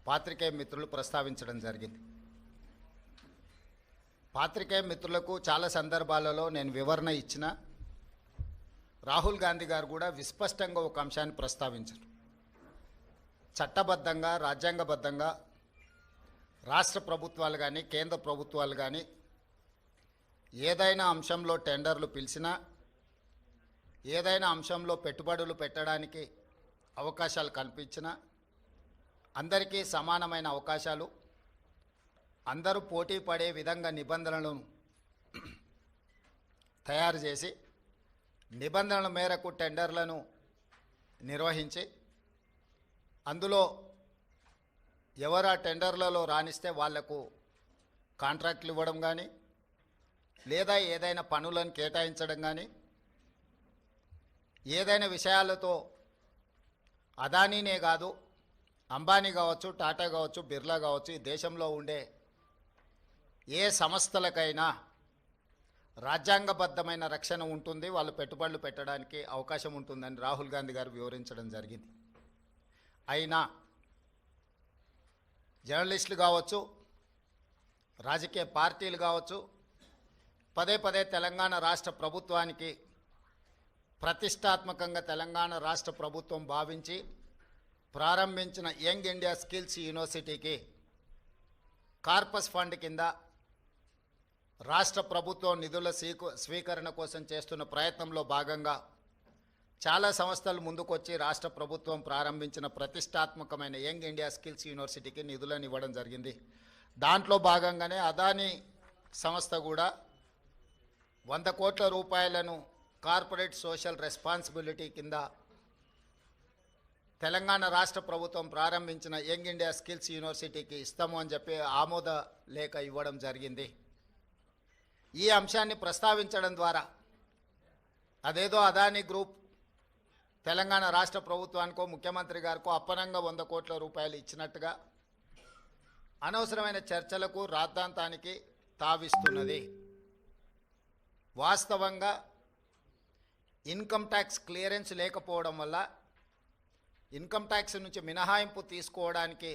పాత్రికేయ మిత్రులు ప్రస్తావించడం జరిగింది. పాత్రికేయ మిత్రులకు చాలా సందర్భాలలో నేను వివరణ ఇచ్చిన. రాహుల్ గాంధీ గారు కూడా విస్పష్టంగా ఒక అంశాన్ని ప్రస్తావించారు. చట్టబద్ధంగా రాజ్యాంగబద్ధంగా రాష్ట్ర ప్రభుత్వాలు కానీ కేంద్ర ప్రభుత్వాలు కానీ ఏదైనా అంశంలో టెండర్లు పిలిచినా, ఏదైనా అంశంలో పెట్టుబడులు పెట్టడానికి అవకాశాలు కల్పించినా అందరికీ సమానమైన అవకాశాలు, అందరూ పోటీ పడే విధంగా నిబంధనలను తయారు చేసి నిబంధనల మేరకు టెండర్లను నిర్వహించి అందులో ఎవరు ఆ టెండర్లలో రాణిస్తే వాళ్లకు కాంట్రాక్ట్లు ఇవ్వడం కానీ, లేదా ఏదైనా పనులను కేటాయించడం కానీ, ఏదైనా విషయాలతో అదానీనే కాదు అంబానీ కావచ్చు, టాటా కావచ్చు, బిర్లా కావచ్చు, ఈ దేశంలో ఉండే ఏ సంస్థలకైనా రాజ్యాంగబద్ధమైన రక్షణ ఉంటుంది, వాళ్ళు పెట్టుబడులు పెట్టడానికి అవకాశం ఉంటుందని రాహుల్ గాంధీ గారు వివరించడం జరిగింది. అయినా జర్నలిస్టులు కావచ్చు, రాజకీయ పార్టీలు కావచ్చు, పదే పదే తెలంగాణ రాష్ట్ర ప్రభుత్వానికి ప్రతిష్టాత్మకంగా తెలంగాణ రాష్ట్ర ప్రభుత్వం భావించి ప్రారంభించిన యంగ్ ఇండియా స్కిల్స్ యూనివర్సిటీకి కార్పస్ ఫండ్ కింద రాష్ట్ర ప్రభుత్వం నిధుల స్వీకరణ కోసం చేస్తున్న ప్రయత్నంలో భాగంగా చాలా సంస్థలు ముందుకొచ్చి రాష్ట్ర ప్రభుత్వం ప్రారంభించిన ప్రతిష్టాత్మకమైన యంగ్ ఇండియా స్కిల్స్ యూనివర్సిటీకి నిధులను ఇవ్వడం జరిగింది. దాంట్లో భాగంగానే అదానీ సంస్థ కూడా 100 కోట్ల రూపాయలను కార్పొరేట్ సోషల్ రెస్పాన్సిబిలిటీ కింద తెలంగాణ రాష్ట్ర ప్రభుత్వం ప్రారంభించిన యంగ్ ఇండియా స్కిల్స్ యూనివర్సిటీకి ఇస్తాము అని చెప్పి ఆమోద లేఖ ఇవ్వడం జరిగింది. ఈ అంశాన్ని ప్రస్తావించడం ద్వారా అదేదో అదానీ గ్రూప్ తెలంగాణ రాష్ట్ర ప్రభుత్వానికో ముఖ్యమంత్రి గారికో అప్పనంగా 100 కోట్ల రూపాయలు ఇచ్చినట్టుగా అనవసరమైన చర్చలకు రాద్ధాంతానికి తావిస్తున్నది. వాస్తవంగా ఇన్కమ్ ట్యాక్స్ క్లియరెన్స్ లేకపోవడం వల్ల ఇన్కమ్ ట్యాక్స్ నుంచి మినహాయింపు తీసుకోవడానికి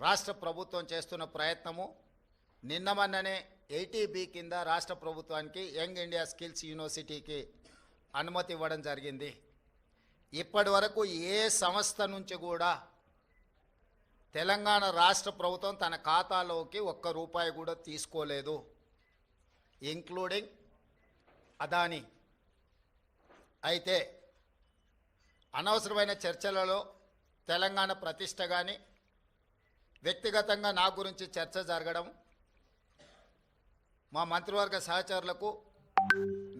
రాష్ట్ర ప్రభుత్వం చేస్తున్న ప్రయత్నము నిన్న మొన్ననే 80B కింద రాష్ట్ర ప్రభుత్వానికి యంగ్ ఇండియా స్కిల్స్ యూనివర్సిటీకి అనుమతి ఇవ్వడం జరిగింది. ఇప్పటి వరకు ఏ సంస్థ నుంచి కూడా తెలంగాణ రాష్ట్ర ప్రభుత్వం తన ఖాతాలోకి ₹1 కూడా తీసుకోలేదు, ఇంక్లూడింగ్ అదానీ. అయితే అనవసరమైన చర్చలలో తెలంగాణ ప్రతిష్ట కానీ వ్యక్తిగతంగా నా గురించి చర్చ జరగడం, మా మంత్రివర్గ సహచరులకు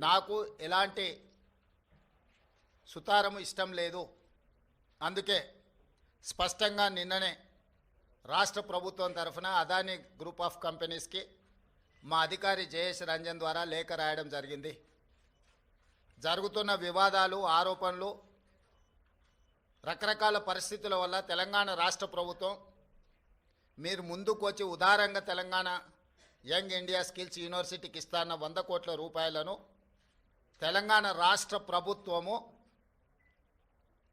నాకు ఎలాంటి సుతారము ఇష్టం లేదు. అందుకే స్పష్టంగా నిన్ననే రాష్ట్ర ప్రభుత్వం తరఫున అదానీ గ్రూప్ ఆఫ్ కంపెనీస్కి మా అధికారి జయేష్ రంజన్ ద్వారా లేఖ రాయడం జరిగింది. జరుగుతున్న వివాదాలు, ఆరోపణలు, రకరకాల పరిస్థితుల వల్ల తెలంగాణ రాష్ట్ర ప్రభుత్వం మీరు ముందుకు వచ్చి ఉదారంగా తెలంగాణ యంగ్ ఇండియా స్కిల్స్ యూనివర్సిటీకి ఇస్తాన్న 100 కోట్ల రూపాయలను తెలంగాణ రాష్ట్ర ప్రభుత్వము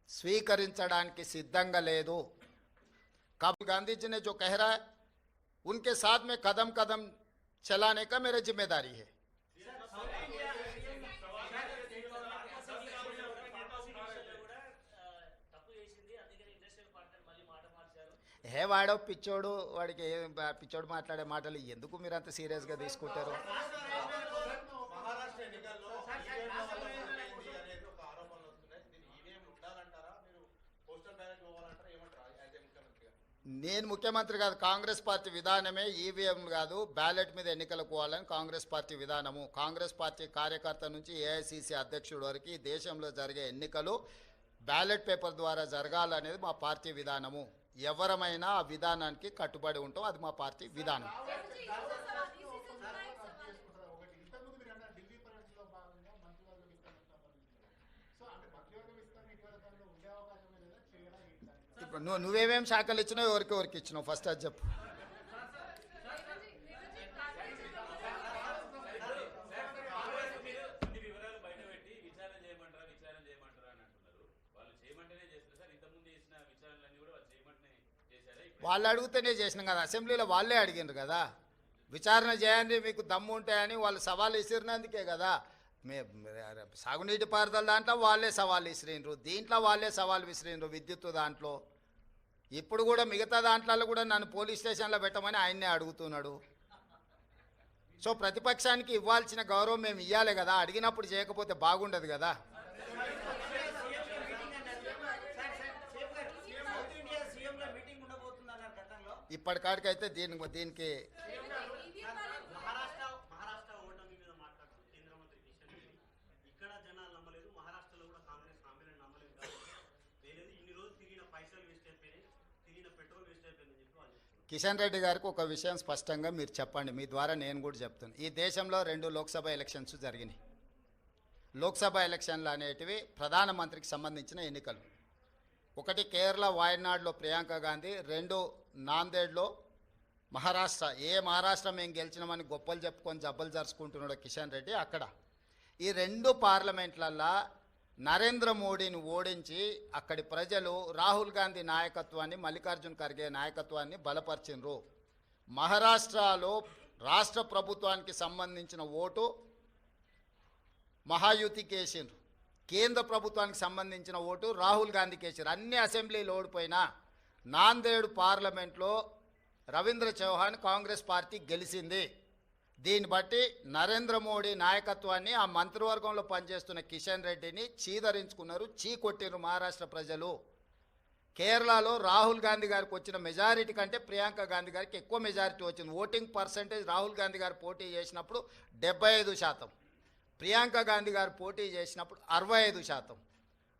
స్వీకరించడానికి సిద్ధంగా లేదు. కాబట్టి గాంధీజీ ने जो कह रहा है उनके साथ में कदम कदम चलाने का मेरी जिम्मेदारी है. హే వాడో పిచ్చోడు, వాడికి పిచ్చోడు మాట్లాడే మాటలు ఎందుకు మీరు అంత సీరియస్గా తీసుకుంటారు? నేను ముఖ్యమంత్రి కాదు, కాంగ్రెస్ పార్టీ విధానమే ఈవీఎం కాదు, బ్యాలెట్ మీద ఎన్నికలకు పోవాలని కాంగ్రెస్ పార్టీ విధానము. కాంగ్రెస్ పార్టీ కార్యకర్త నుంచి ఏఐసిసి అధ్యక్షుడు వరకు ఈ దేశంలో జరిగే ఎన్నికలు బ్యాలెట్ పేపర్ ద్వారా జరగాలనేది మా పార్టీ విధానము. ఎవరమైనా ఆ విధానానికి కట్టుబడి ఉంటాం, అది మా పార్టీ విధానం. ఇప్పుడు నువ్వేమేం శాఖలు ఇచ్చినావు, ఎవరికి ఇచ్చినావు ఫస్ట్ అది చెప్పు. వాళ్ళు అడిగితేనే చేసినాం కదా, అసెంబ్లీలో వాళ్ళే అడిగినారు కదా, విచారణ చేయండి మీకు దమ్ము ఉంటాయని వాళ్ళు సవాల్ విసిరినందుకే కదా. సాగునీటి పారుదల దాంట్లో వాళ్ళే సవాల్ విసిరినరు, దీంట్లో వాళ్ళే సవాల్ విసిరినరు, విద్యుత్ దాంట్లో. ఇప్పుడు కూడా మిగతా దాంట్లో కూడా నన్ను పోలీస్ స్టేషన్లో పెట్టమని ఆయన్నే అడుగుతున్నాడు. సో ప్రతిపక్షానికి ఇవ్వాల్సిన గౌరవం మేము ఇవ్వాలి కదా, అడిగినప్పుడు చేయకపోతే బాగుండదు కదా. ఇప్పటికాడికైతే దీనికి కిషన్ రెడ్డి గారికి ఒక విషయం స్పష్టంగా మీరు చెప్పండి, మీ ద్వారా నేను కూడా చెప్తాను. ఈ దేశంలో 2 లోక్సభ ఎలక్షన్స్ జరిగినాయి. లోక్సభ ఎలక్షన్లు అనేటివి ప్రధానమంత్రికి సంబంధించిన ఎన్నికలు. ఒకటి కేరళ వాయనాడులో ప్రియాంక గాంధీ, 2 నాందేడ్లో మహారాష్ట్ర. మహారాష్ట్ర మేము గెలిచినామని గొప్పలు చెప్పుకొని జబ్బలు జరుచుకుంటున్నాడు కిషన్ రెడ్డి అక్కడ. ఈ 2 పార్లమెంట్లల్లో నరేంద్ర మోడీని ఓడించి అక్కడి ప్రజలు రాహుల్ గాంధీ నాయకత్వాన్ని, మల్లికార్జున్ ఖర్గే నాయకత్వాన్ని బలపరిచినరు. మహారాష్ట్రలో రాష్ట్ర ప్రభుత్వానికి సంబంధించిన ఓటు మహాయుతికి వేసిండ్రు, కేంద్ర ప్రభుత్వానికి సంబంధించిన ఓటు రాహుల్ గాంధీకి వేసారు. అన్ని అసెంబ్లీలు ఓడిపోయినా నాందేడ్ పార్లమెంట్లో రవీంద్ర చౌహాన్ కాంగ్రెస్ పార్టీ గెలిచింది. దీన్ని బట్టి నరేంద్ర మోడీ నాయకత్వాన్ని, ఆ మంత్రివర్గంలో పనిచేస్తున్న కిషన్ రెడ్డిని చీదరించుకున్నారు, చీకొట్టిరు మహారాష్ట్ర ప్రజలు. కేరళలో రాహుల్ గాంధీ గారికి వచ్చిన మెజారిటీ కంటే ప్రియాంక గాంధీ గారికి ఎక్కువ మెజారిటీ వచ్చింది. ఓటింగ్ పర్సంటేజ్ రాహుల్ గాంధీ గారు పోటీ చేసినప్పుడు 75%, ప్రియాంక గాంధీ గారు పోటీ చేసినప్పుడు 65%.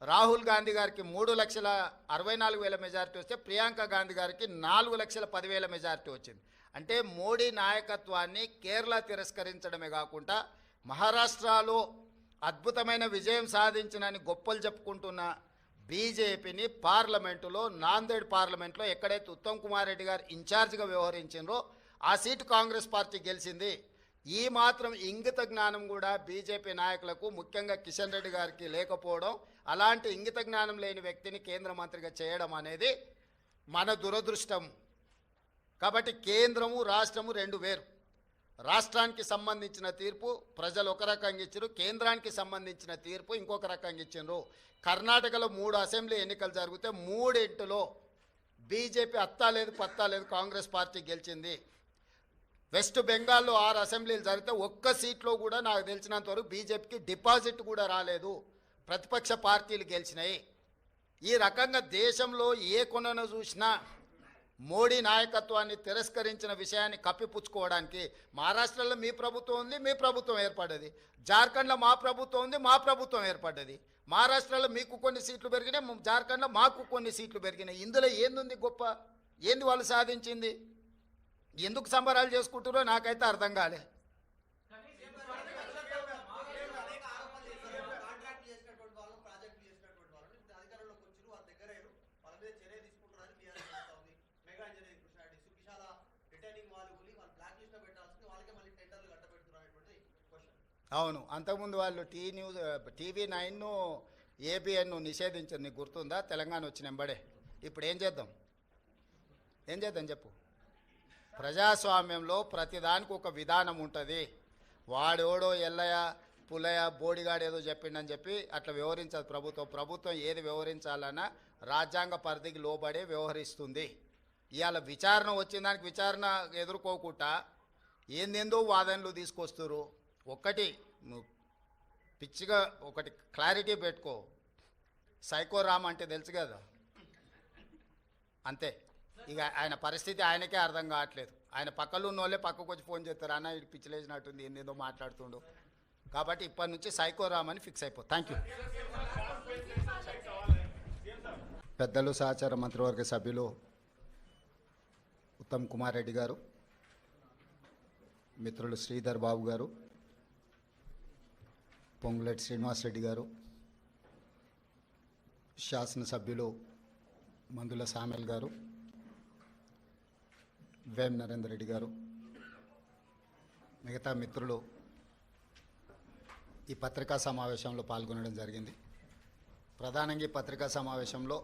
రాహుల్ గాంధీ గారికి 3,64,000 మెజారిటీ వస్తే ప్రియాంక గాంధీ గారికి 4,10,000 మెజారిటీ వచ్చింది. అంటే మోడీ నాయకత్వాన్ని కేరళ తిరస్కరించడమే కాకుండా మహారాష్ట్రలో అద్భుతమైన విజయం సాధించినని గొప్పలు చెప్పుకుంటున్న బీజేపీని పార్లమెంటులో, నాందేడ్ పార్లమెంట్లో ఎక్కడైతే ఉత్తమ్ కుమార్ రెడ్డి గారు ఇన్ఛార్జిగా వ్యవహరించారో ఆ సీటు కాంగ్రెస్ పార్టీ గెలిచింది. ఈ మాత్రం ఇంగిత జ్ఞానం కూడా బీజేపీ నాయకులకు, ముఖ్యంగా కిషన్ రెడ్డి గారికి లేకపోవడం, అలాంటి ఇంగిత జ్ఞానం లేని వ్యక్తిని కేంద్ర మంత్రిగా చేయడం అనేది మన దురదృష్టం. కాబట్టి కేంద్రము రాష్ట్రము 2 వేరు. రాష్ట్రానికి సంబంధించిన తీర్పు ప్రజలు ఒక రకంగా ఇచ్చారు, కేంద్రానికి సంబంధించిన తీర్పు ఇంకొక రకంగా ఇచ్చారు. కర్ణాటకలో 3 అసెంబ్లీ ఎన్నికలు జరిగితే 3 బీజేపీ అత్తా లేదు పత్తా లేదు కాంగ్రెస్ పార్టీ గెలిచింది. వెస్ట్ బెంగాల్లో 6 అసెంబ్లీలు జరిగితే ఒక్క సీట్లో కూడా నాకు తెలిసినంత వరకు బీజేపీకి డిపాజిట్ కూడా రాలేదు, ప్రతిపక్ష పార్టీలు గెలిచినాయి. ఈ రకంగా దేశంలో ఏ కొనను చూసినా మోడీ నాయకత్వాన్ని తిరస్కరించిన విషయాన్ని కప్పిపుచ్చుకోవడానికి మహారాష్ట్రలో మీ ప్రభుత్వం ఉంది, మీ ప్రభుత్వం ఏర్పడ్డది. జార్ఖండ్లో మా ప్రభుత్వం ఉంది, మా ప్రభుత్వం ఏర్పడ్డది. మహారాష్ట్రలో మీకు కొన్ని సీట్లు పెరిగినాయి, జార్ఖండ్లో మాకు కొన్ని సీట్లు పెరిగినాయి. ఇందులో ఏంది గొప్ప, ఏంది వాళ్ళు సాధించింది? ఎందుకు సంబరాలు చేసుకుంటారో నాకైతే అర్థం కాలే. అవును, అంతకుముందు వాళ్ళు TV9 ABN నిషేధించారు, నీకు గుర్తుందా? తెలంగాణ వచ్చిన వెంబడే. ఇప్పుడు ఏం చేద్దాం చెప్పు. ప్రజాస్వామ్యంలో ప్రతిదానికి ఒక విధానం ఉంటుంది. వాడోడో ఎల్లయ్య పుల్లయ్య బోడిగాడు ఏదో చెప్పిండని చెప్పి అట్లా వ్యవహరించదు ప్రభుత్వం. ప్రభుత్వం ఏది వ్యవహరించాలన్నా రాజ్యాంగ పరిధికి లోబడే వ్యవహరిస్తుంది. ఇవాళ విచారణ వచ్చిన దానికి విచారణ ఎదుర్కోకుండా ఏందేందో వాదనలు తీసుకొస్తారు. ఒకటి పిచ్చిగా ఒకటి క్లారిటీ పెట్టుకో, సైకో రామ్ అంటే తెలుసు కదా, అంతే. ఇక ఆయన పరిస్థితి ఆయనకే అర్థం కావట్లేదు. ఆయన పక్కలో ఉన్న వాళ్ళే పక్కకు వచ్చి ఫోన్ చేస్తారు, అన్న ఇటు పిచ్చిలేసినట్టుంది, ఏందేదో మాట్లాడుతుండు. కాబట్టి ఇప్పటి నుంచి సైకో రామ్ అని ఫిక్స్ అయిపో. Thank you. పెద్దలు, సహచార మంత్రివర్గ సభ్యులు ఉత్తమ్ కుమార్ రెడ్డి గారు, మిత్రులు శ్రీధర్ బాబు గారు, పొంగులేటి శ్రీనివాసరెడ్డి గారు, శాసనసభ్యులు మందుల సామెల్ గారు, వేం నరేందర్ రెడ్డి గారు, మిగతా మిత్రులు ఈ పత్రికా సమావేశంలో పాల్గొనడం జరిగింది. ప్రధానంగా ఈ పత్రికా సమావేశంలో